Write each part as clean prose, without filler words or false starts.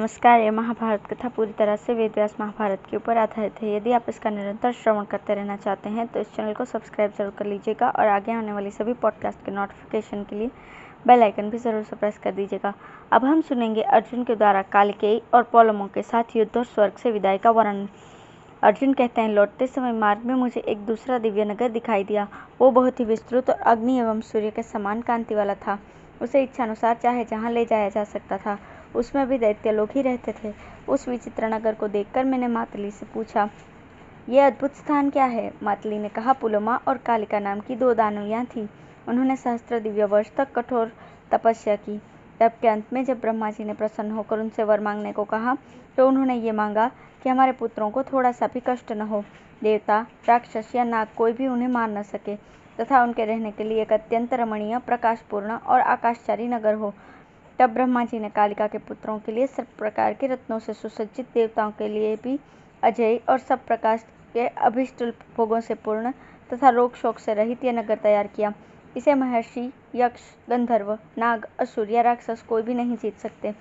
नमस्कार। ये महाभारत कथा पूरी तरह से वेद व्यास महाभारत के ऊपर आधारित है। यदि आप इसका निरंतर श्रवण करते रहना चाहते हैं तो इस चैनल को सब्सक्राइब जरूर कर लीजिएगा और आगे आने वाली सभी पॉडकास्ट के नोटिफिकेशन के लिए बेल आइकन भी जरूर से प्रेस कर दीजिएगा। अब हम सुनेंगे अर्जुन के द्वारा कालिकेयी और पौलमों के साथ युद्ध और स्वर्ग से विदाई का वर्णन। अर्जुन कहते हैं, लौटते समय मार्ग में मुझे एक दूसरा दिव्य नगर दिखाई दिया। वो बहुत ही विस्तृत और अग्नि एवं सूर्य के समान कांति वाला था। उसे इच्छानुसार चाहे जहाँ ले जाया जा सकता था। उसमें भी दैत्य लोग ही रहते थे। उस विचित्र नगर को देखकर मैंने मातली से पूछा, ये अद्भुत स्थान क्या है? मातली ने कहा, पुलोमा और कालिका नाम की दो दानवियाँ थीं। उन्होंने सहस्त्र दिव्य वर्ष तक कठोर तपस्या की। तब के अंत में जब ब्रह्मा जी ने प्रसन्न होकर उनसे वर मांगने को कहा तो उन्होंने ये मांगा कि हमारे पुत्रों को थोड़ा सा भी कष्ट न हो, देवता, राक्षस या नाग कोई भी उन्हें मार न सके, तथा उनके रहने के लिए एक अत्यंत रमणीय, प्रकाशपूर्ण और आकाशचारी नगर हो। तब ब्रह्मा जी ने कालिका के पुत्रों के लिए सब प्रकार के रत्नों से सुसज्जित, देवताओं के लिए भी अजय और सब प्रकार के अभिष्ट भोगों से पूर्ण तथा रोग शोक से रहित यह नगर तैयार किया। इसे महर्षि, यक्ष, गंधर्व, नाग, असुर या राक्षस कोई भी नहीं जीत सकते।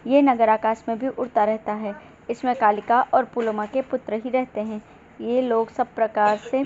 ये नगर आकाश में भी उड़ता रहता है। इसमें कालिका और पुलोमा के पुत्र ही रहते हैं। ये लोग सब प्रकार से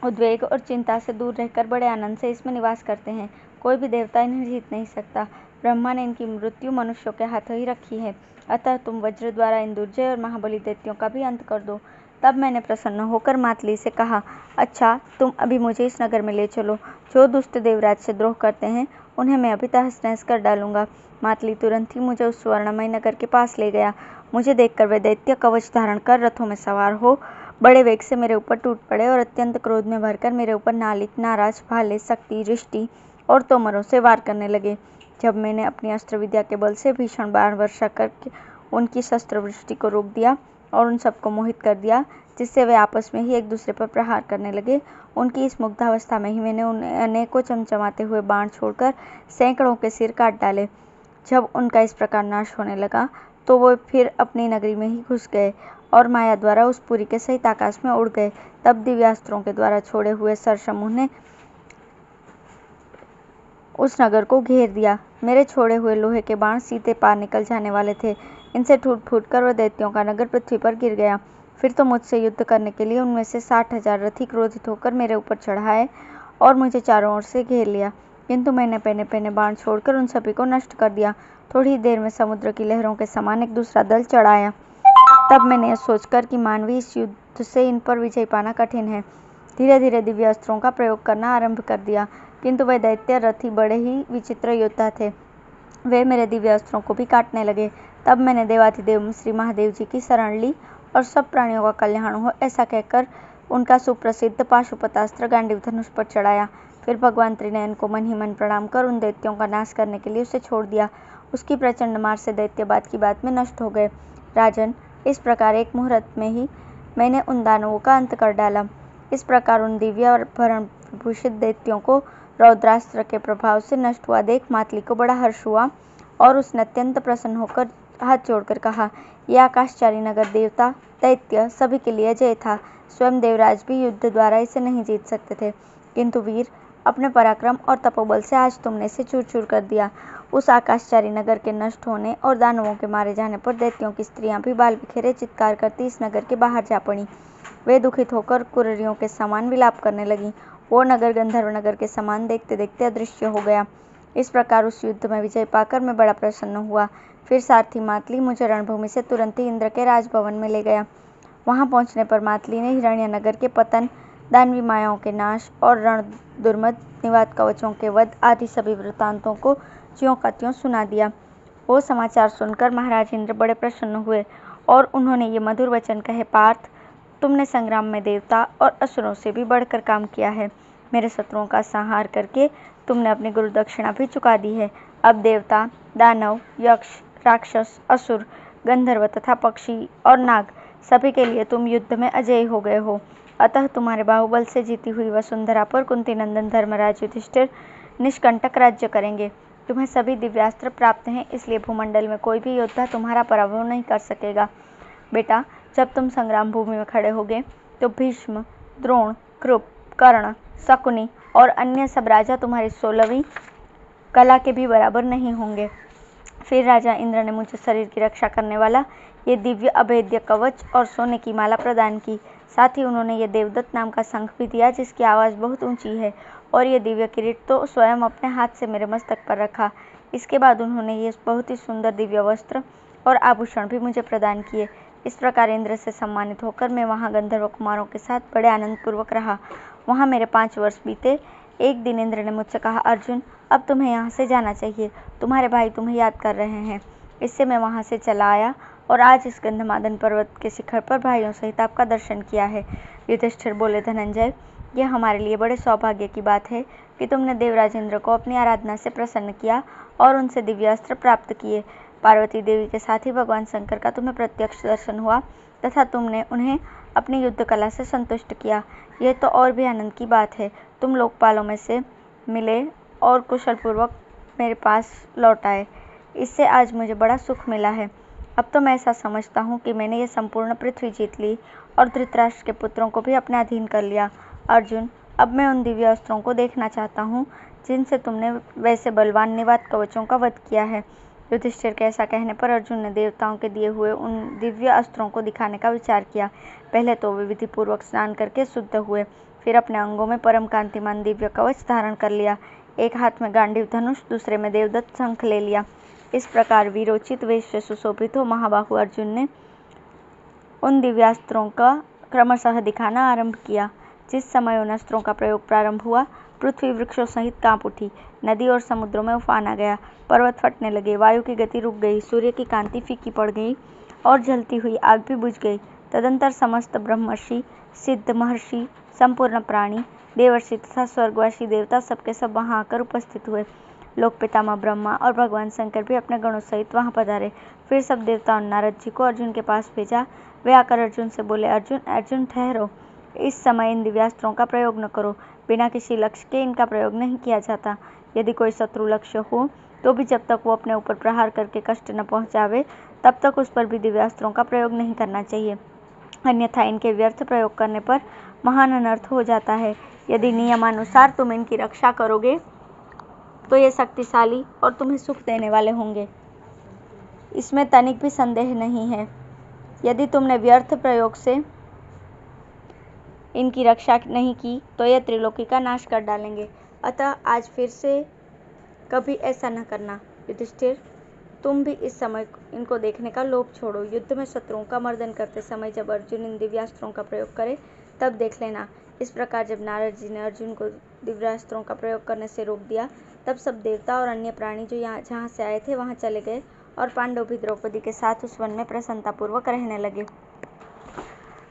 उद्वेग और चिंता से दूर रहकर बड़े आनंद से इसमें निवास करते हैं। कोई भी देवता इन्हें जीत नहीं सकता। ब्रह्मा ने इनकी मृत्यु मनुष्यों के हाथों ही रखी है। अतः तुम वज्र द्वारा इन दुर्जय और महाबली दैत्यों का भी अंत कर दो। तब मैंने प्रसन्न होकर मातली से कहा, अच्छा, तुम अभी मुझे इस नगर में ले चलो। जो दुष्ट देवराज से द्रोह करते हैं उन्हें मैं अभी तहस नहस कर डालूंगा। मातली तुरंत ही मुझे उस स्वर्णमय नगर के पास ले गया। मुझे देखकर वे दैत्य कवच धारण कर रथों में सवार हो बड़े वेग से मेरे ऊपर टूट पड़े और अत्यंत क्रोध में भरकर मेरे ऊपर नालिक, नाराज, भाले, शक्ति, रिष्टि और तोमरों से वार करने लगे। जब मैंने अपनी अस्त्र विद्या के बल से भीषण बाण वर्षा करके उनकी शस्त्र वृष्टि को रोक दिया और उन सबको मोहित कर दिया, जिससे वे आपस में ही एक दूसरे पर प्रहार करने लगे, उनकी इस मुग्धावस्था में ही मैंने उन्हें अनेकों चमचमाते हुए बाण छोड़कर सैकड़ों के सिर काट डाले। जब उनका इस प्रकार नाश होने लगा तो वो फिर अपनी नगरी में ही घुस गए और माया द्वारा उस पुरी के सहित आकाश में उड़ गए। तब दिव्यास्त्रों के द्वारा छोड़े हुए सरसमूह ने उस नगर को घेर दिया। मेरे छोड़े हुए लोहे के बाण सीधे पार निकल जाने वाले थे। इनसे टूट फूट कर वह दैत्यों का नगर पृथ्वी पर गिर गया। फिर तो मुझसे युद्ध करने के लिए उनमें से 60,000 रथी क्रोधित होकर मेरे ऊपर चढ़ाए और मुझे चारों ओर से घेर लिया, किंतु मैंने पहने पहने बाण छोड़कर उन सभी को नष्ट कर दिया। थोड़ी देर में समुद्र की लहरों के समान एक दूसरा दल चढ़ आया। तब मैंने यह सोचकर कि मानवीय इस युद्ध से इन पर विजय पाना कठिन है, धीरे धीरे दिव्य अस्त्रों का प्रयोग करना आरंभ कर दिया। किंतु वे दैत्य रथी बड़े ही विचित्र योद्धा थे। वे मेरे दिव्य अस्त्रों को भी काटने लगे। तब मैंने देवाधिदेव श्री महादेव जी की शरण ली और सब प्राणियों का कल्याण हो ऐसा कहकर उनका सुप्रसिद्ध पाशुपतास्त्र गांडीव धनुष पर चढ़ाया। फिर भगवान त्रिनयन को मन ही मन प्रणाम कर उन दैत्यों का नाश करने के लिए उसे छोड़ दिया। उसकी प्रचंड मार से दैत्य बात की बात में नष्ट हो गए। राजन, इस प्रकार एक मुहूर्त में ही मैंने उन दानवों का अंत कर डाला। इस प्रकार उन दिव्य और भरण विभूषित दैत्यों को रौद्रास्त्र के प्रभाव से नष्ट हुआ देख मातली को बड़ा हर्ष हुआ और उसने अत्यंत प्रसन्न होकर हाथ जोड़कर कहा, यह आकाशचारी नगर देवता, दैत्य सभी के लिए जय था। स्वयं देवराज भी युद्ध द्वारा इसे नहीं जीत सकते थे, किंतु वीर, अपने पराक्रम और तपोबल से आज तुमने इसे चूर चूर कर दिया। उस आकाशचारी नगर के नष्ट होने और दानवों के मारे जाने पर दैत्यों की स्त्रियां भी बाल बिखेरे चित्कार करती इस नगर के बाहर जा पड़ी। वे दुखित होकर कुररियों के समान विलाप करने लगी। वो नगर गंधर्व नगर के समान देखते देखते अदृश्य हो गया। इस प्रकार उस युद्ध में विजय पाकर मैं बड़ा प्रसन्न हुआ। फिर सारथी मातली मुझे रणभूमि से तुरंत ही इंद्र के राजभवन में ले गया। वहां पहुंचने पर मातली ने हिरण्य नगर के पतन, दानवी मायाओं के नाश और रण दुर्मद, निवात कवचों के वध आदि सभी वृत्तांतों को ज्यों का त्यों सुना दिया। वो समाचार सुनकर महाराज इंद्र बड़े प्रसन्न हुए और उन्होंने ये मधुर वचन कहे, पार्थ, तुमने संग्राम में देवता और असुरों से भी बढ़कर काम किया है। मेरे शत्रुओं का संहार करके तुमने अपनी गुरु दक्षिणा भी चुका दी है। अब देवता, दानव, यक्ष, राक्षस, असुर, गंधर्व तथा पक्षी और नाग सभी के लिए तुम युद्ध में अजय हो गए हो। अतः तुम्हारे बाहुबल से जीती हुई वसुंधरा पर कुंती नंदन धर्मराज युधिष्ठिर निष्कंटक राज्य करेंगे। तुम्हें सभी दिव्यास्त्र प्राप्त हैं, इसलिए भूमंडल में कोई भी योद्धा तुम्हारा पराभव नहीं कर सकेगा। बेटा, जब तुम संग्राम भूमि में खड़े होगे तो भीष्म, द्रोण, कृप, कर्ण, शकुनी और अन्य सब राजा तुम्हारी 16वीं कला के भी बराबर नहीं होंगे। फिर राजा इंद्र ने मुझे शरीर की रक्षा करने वाला ये दिव्य अभेद्य कवच और सोने की माला प्रदान की। साथ ही उन्होंने ये देवदत्त नाम का शंख भी दिया जिसकी आवाज़ बहुत ऊंची है, और ये दिव्य किरीट तो स्वयं अपने हाथ से मेरे मस्तक पर रखा। इसके बाद उन्होंने ये बहुत ही सुंदर दिव्य वस्त्र और आभूषण भी मुझे प्रदान किए। इस प्रकार इंद्र से सम्मानित होकर मैं वहाँ गंधर्व कुमारों के साथ बड़े आनंदपूर्वक रहा। वहाँ मेरे 5 वर्ष बीते। एक दिन इंद्र ने मुझसे कहा, अर्जुन, अब तुम्हें यहाँ से जाना चाहिए, तुम्हारे भाई तुम्हें याद कर रहे हैं। इससे मैं वहाँ से चला आया और आज इस गंधमादन पर्वत के शिखर पर भाइयों सहित आपका दर्शन किया है। युधिष्ठिर बोले, धनंजय, यह हमारे लिए बड़े सौभाग्य की बात है कि तुमने देवराज इंद्र को अपनी आराधना से प्रसन्न किया और उनसे दिव्य अस्त्र प्राप्त किए। पार्वती देवी के साथ ही भगवान शंकर का तुम्हें प्रत्यक्ष दर्शन हुआ तथा तुमने उन्हें अपनी युद्ध कला से संतुष्ट किया। यह तो और भी आनंद की बात है। तुम लोकपालों में से मिले और कुशलपूर्वक मेरे पास लौट आए। इससे आज मुझे बड़ा सुख मिला है। अब तो मैं ऐसा समझता हूँ कि मैंने ये संपूर्ण पृथ्वी जीत ली और धृतराष्ट्र के पुत्रों को भी अपने अधीन कर लिया। अर्जुन, अब मैं उन दिव्य अस्त्रों को देखना चाहता हूँ जिनसे तुमने वैसे बलवान निवात कवचों का वध किया है। युधिष्ठिर के ऐसा कहने पर अर्जुन ने देवताओं के दिए हुए उन दिव्य अस्त्रों को दिखाने का विचार किया। पहले तो वे विधिपूर्वक स्नान करके शुद्ध हुए, फिर अपने अंगों में परम कांतिमान दिव्य कवच धारण कर लिया। एक हाथ में गांडीव धनुष, दूसरे में देवदत्त शंख ले लिया। इस प्रकार वीरोचित वेश से सुशोभित हो महाबाहु अर्जुन ने उन दिव्यास्त्रों का क्रमशः दिखाना आरंभ किया। जिस समय उन अस्त्रों का प्रयोग प्रारंभ हुआ, पृथ्वी वृक्षों सहित कांप उठी, नदी और समुद्रों में उफान आ गया, पर्वत फटने लगे, वायु की गति रुक गई, सूर्य की कांति फीकी पड़ गई और जलती हुई आग भी बुझ गई। तदंतर समस्त ब्रह्मर्षि, सिद्ध महर्षि, संपूर्ण प्राणी, देवर्षि तथा स्वर्गवासी देवता सबके सब वहां आकर उपस्थित हुए। लोक पितामह ब्रह्मा और भगवान शंकर भी अपने गणों सहित वहां पधारे। फिर सब देवताओं ने नारद जी को अर्जुन के पास भेजा। वे आकर अर्जुन से बोले, अर्जुन, अर्जुन ठहरो, इस समय इन दिव्यास्त्रों का प्रयोग न करो। बिना किसी लक्ष्य के इनका प्रयोग नहीं किया जाता। यदि कोई शत्रु लक्ष्य हो तो भी जब तक वो अपने ऊपर प्रहार करके कष्ट न पहुंचावे तब तक उस पर भी दिव्यास्त्रों का प्रयोग नहीं करना चाहिए, अन्यथा इनके व्यर्थ प्रयोग करने पर महान अनर्थ हो जाता है। यदि नियमानुसार तुम इनकी रक्षा करोगे तो ये शक्तिशाली और तुम्हें सुख देने वाले होंगे, इसमें तनिक भी संदेह नहीं है। यदि तुमने व्यर्थ प्रयोग से इनकी रक्षा नहीं की तो ये त्रिलोकी का नाश कर डालेंगे। अतः आज फिर से कभी ऐसा न करना। युधिष्ठिर, तुम भी इस समय इनको देखने का लोभ छोड़ो। युद्ध में शत्रुओं का मर्दन करते समय जब अर्जुन इन दिव्यास्त्रों का प्रयोग करे तब देख लेना। इस प्रकार जब नारद जी ने अर्जुन को दिव्यास्त्रों का प्रयोग करने से रोक दिया तब सब देवता और अन्य प्राणी जो जहाँ से आए थे वहाँ चले गए और पांडव भी द्रौपदी के साथ उस वन में प्रसन्नतापूर्वक रहने लगे।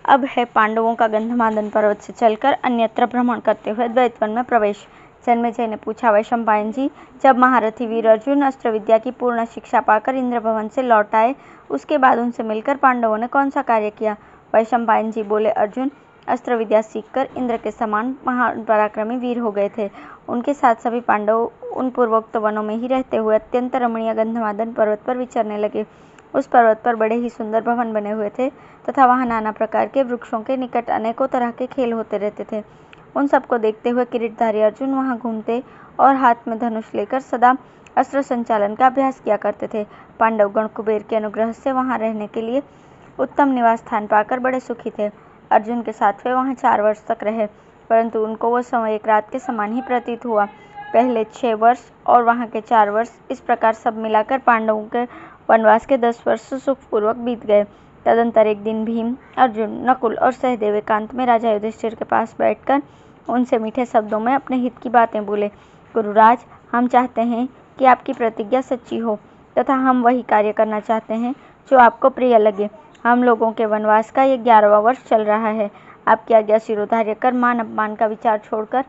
अब है पांडवों का गंधमादन पर्वत से चलकर अन्यत्र भ्रमण करते हुए द्वैतवन में प्रवेश। जन्मेजय ने पूछा, वैशंपायन जी, जब महारथी वीर अर्जुन अस्त्र विद्या की पूर्ण शिक्षा पाकर इंद्र भवन से लौट आए उसके बाद उनसे मिलकर पांडवों ने कौन सा कार्य किया? वैशंपायन जी बोले, अर्जुन अस्त्र विद्या सीखकर इंद्र के समान महान पराक्रमी वीर हो गए थे। उनके साथ सभी पांडव उन पूर्वोक्त वनों में ही रहते हुए अत्यंत रमणीय गंधमादन पर्वत पर विचरने लगे। उस पर्वत पर बड़े ही सुंदर भवन बने हुए थे तथा वहाँ नाना प्रकार के वृक्षों के निकट अनेकों तरह के खेल होते रहते थे। उन सबको देखते हुए किरीटधारी अर्जुन वहाँ घूमते और हाथ में धनुष लेकर सदा अस्त्र संचालन का अभ्यास किया करते थे। पांडवगण कुबेर के अनुग्रह से वहाँ रहने के लिए उत्तम निवास स्थान पाकर बड़े सुखी थे। अर्जुन के साथ वे वहाँ 4 वर्ष तक रहे, परंतु उनको वो समय एक रात के समान ही प्रतीत हुआ। पहले 6 वर्ष और वहाँ के 4 वर्ष, इस प्रकार सब मिलाकर पांडवों के वनवास के 10 वर्ष सुखपूर्वक बीत गए। तदंतर एक दिन भीम, अर्जुन, नकुल और सहदेव एकांत में राजा युधिष्ठिर के पास बैठकर उनसे मीठे शब्दों में अपने हित की बातें बोले। गुरुराज, हम चाहते हैं कि आपकी प्रतिज्ञा सच्ची हो तथा हम वही कार्य करना चाहते हैं जो आपको प्रिय लगे। हम लोगों के वनवास का ये 11वां वर्ष चल रहा है। आपकी आज्ञा शिरोधार्य कर मान अपमान का विचार छोड़कर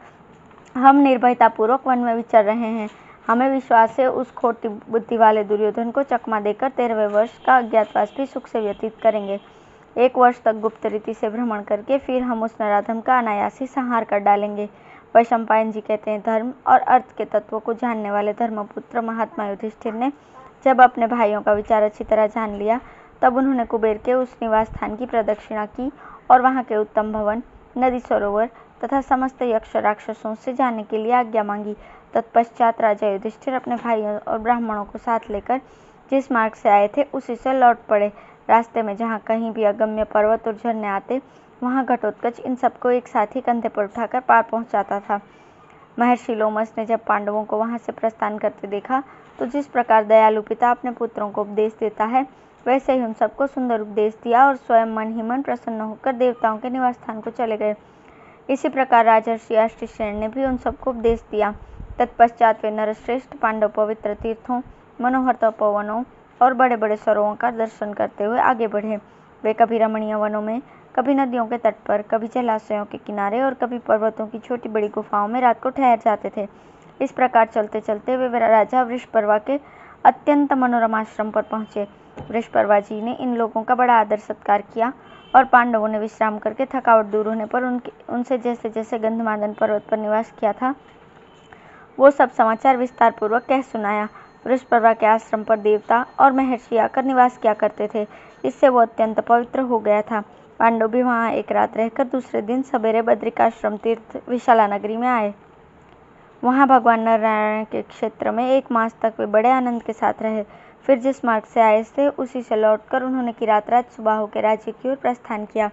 हम निर्भयतापूर्वक वन में विचर रहे हैं। हमें विश्वास है उस खोटी बुद्धि वाले दुर्योधन को चकमा देकर 13वें वर्ष का अज्ञातवास भी सुख से व्यतीत करेंगे। 1 वर्ष तक गुप्त रीति से भ्रमण करके फिर हम उस नराधम का अनायास ही संहार कर डालेंगे। वैशंपायन जी कहते हैं, धर्म और अर्थ के तत्वों को जानने वाले धर्मपुत्र महात्मा युधिष्ठिर ने जब अपने भाइयों का विचार अच्छी तरह जान लिया तब उन्होंने कुबेर के उस निवास स्थान की प्रदक्षिणा की और वहाँ के उत्तम भवन, नदी, सरोवर तथा समस्त यक्ष राक्षसों से जाने के लिए आज्ञा मांगी। तत्पश्चात राजा युधिष्ठिर अपने भाइयों और ब्राह्मणों को साथ लेकर जिस मार्ग से आए थे उसी से लौट पड़े। रास्ते में जहाँ कहीं भी अगम्य पर्वत और झरने आते, वहाँ घटोत्कच इन सबको एक साथ ही कंधे पर उठाकर पार पहुँचाता था। महर्षि लोमस ने जब पांडवों को वहाँ से प्रस्थान करते देखा, तो जिस प्रकार दयालु पिता अपने पुत्रों को उपदेश देता है, वैसे ही उन सबको सुंदर उपदेश दिया और स्वयं मन ही मन प्रसन्न होकर देवताओं के निवास स्थान को चले गए। इसी प्रकार राजर्षि अष्टसेन ने भी उन सबको उपदेश दिया। तत्पश्चात वे नरश्रेष्ठ पांडव पवित्र तीर्थों, मनोहर तपोवनों और बड़े बड़े सरोवरों का दर्शन करते हुए आगे बढ़े। वे कभी रमणीय वनों में, कभी नदियों के तट पर, कभी जलाशयों के किनारे और कभी पर्वतों की छोटी बड़ी गुफाओं में रात को ठहर जाते थे। इस प्रकार चलते चलते वे राजा वृषपर्वा के अत्यंत मनोरम आश्रम पर पहुँचे। वृषपर्वा जी ने इन लोगों का बड़ा आदर सत्कार किया और पांडवों ने विश्राम करके थकावट दूर होने पर उनसे जैसे जैसे गंधमादन पर्वत पर निवास किया था, वो सब समाचार विस्तार पूर्वक कह सुनाया। वृषपर्वा के आश्रम पर देवता और महर्षि आकर निवास किया करते थे, इससे वो अत्यंत पवित्र हो गया था। पांडव भी वहाँ एक रात रहकर दूसरे दिन सवेरे बद्रिकाश्रम तीर्थ विशाला नगरी में आए। वहाँ भगवान नारायण के क्षेत्र में 1 मास तक वे बड़े आनंद के साथ रहे। फिर जिस मार्ग से आए थे उसी से लौटकर उन्होंने किरात राज सुबाहु के राज्य की ओर प्रस्थान किया।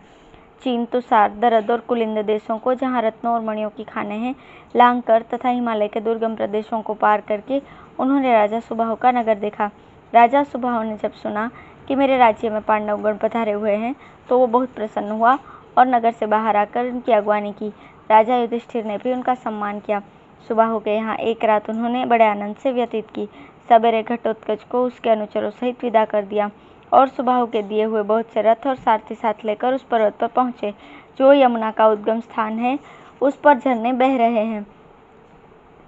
चीन, तुषार, दरद और कुलिंद देशों को, जहाँ रत्नों और मणियों की खानें हैं, लांग कर तथा हिमालय के दुर्गम प्रदेशों को पार करके उन्होंने राजा सुबाहु का नगर देखा। राजा सुबाहु ने जब सुना कि मेरे राज्य में पांडवगण पधारे हुए हैं, तो वो बहुत प्रसन्न हुआ और नगर से बाहर आकर उनकी अगवानी की। राजा युधिष्ठिर ने भी उनका सम्मान किया। सुबाहु के यहाँ एक रात उन्होंने बड़े आनंद से व्यतीत की। सवेरे घटोत्कच को उसके अनुचरों सहित विदा कर दिया और सुबाहु के दिए हुए बहुत से रथ और सारथी साथ लेकर उस पर्वत पर पहुँचे, जो यमुना का उद्गम स्थान है। उस पर झरने बह रहे हैं।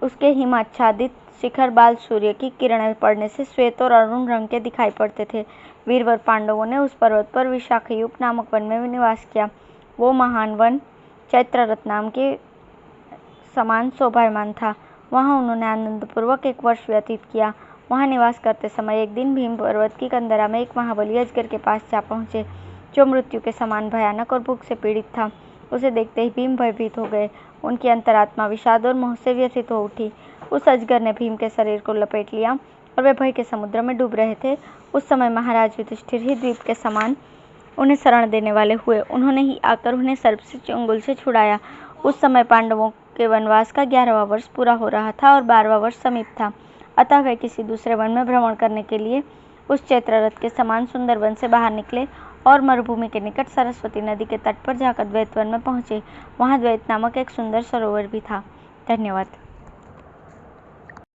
उसके हिमाच्छादित शिखर बाल सूर्य की किरणें पड़ने से श्वेत और अरुण रंग के दिखाई पड़ते थे। वीरवर पांडवों ने उस पर्वत पर विशाखयूप नामक वन में निवास किया। वो महान वन चैत्ररथ नाम के समान शोभायमान था। वहाँ उन्होंने आनंदपूर्वक 1 वर्ष व्यतीत किया। वहाँ निवास करते समय एक दिन भीम पर्वत की कंदरा में एक महाबली अजगर के पास जा पहुँचे, जो मृत्यु के समान भयानक और भूख से पीड़ित था। उसे देखते ही भीम भयभीत हो गए। उनकी अंतरात्मा विषाद और मोह से व्यथित हो उठी। उस अजगर ने भीम के शरीर को लपेट लिया और वे भय के समुद्र में डूब रहे थे। उस समय महाराज युधिष्ठिर ही द्वीप के समान उन्हें शरण देने वाले हुए। उन्होंने ही आकर उन्हें सर्प से चंगुल से छुड़ाया। उस समय पांडवों के वनवास का 11वां वर्ष पूरा हो रहा था और 12वां वर्ष समीप था। अतः वे किसी दूसरे वन में भ्रमण करने के लिए उस चैत्ररथ के समान सुंदर वन से बाहर निकले और मरुभूमि के निकट सरस्वती नदी के तट पर जाकर द्वैत वन में पहुँचे। वहाँ द्वैत नामक एक सुंदर सरोवर भी था। धन्यवाद।